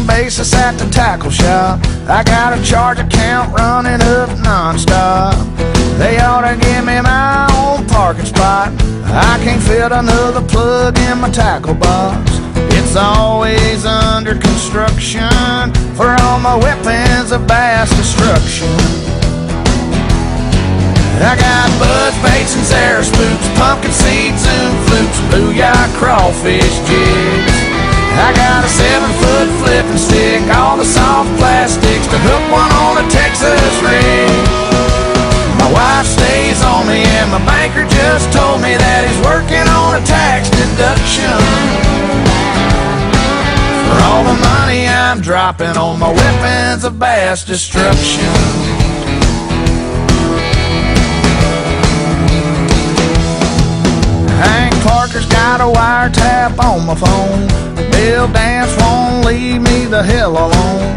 basis at the tackle shop. I got a charge account running up non-stop. They ought to give me my own parking spot. I can't fit another plug in my tackle box. It's always under construction for all my weapons of mass destruction. I got buzz baits and Sarah spooks, pumpkin seeds, zoom flukes, booyah crawfish jigs. I got a 7-foot flipping stick, all the soft plastics to hook one on a Texas rig. My wife stays on me and my banker just told me that he's working on a tax deduction for all the money I'm dropping on my weapons of mass destruction. Hank Parker's got a wiretap on my phone. Bill Dance won't leave me the hell alone.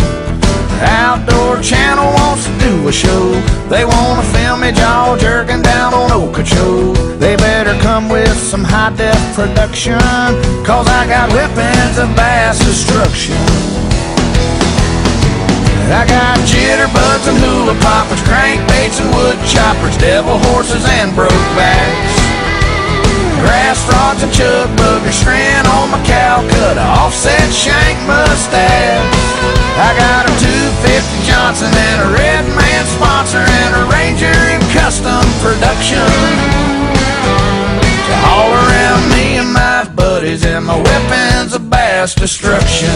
Outdoor Channel wants to do a show. They want to film me jaw jerking down on Okeechobee. They better come with some high-def production, cause I got weapons of mass destruction. I got jitterbugs and hula poppers, crankbaits and wood choppers, devil horses and broke-backs, grass frogs and chug buggers, strand on my Calcutta, offset shank mustache. I got a 250 Johnson and a Red Man sponsor and a Ranger in custom production to haul around me and my buddies and my weapons of mass destruction.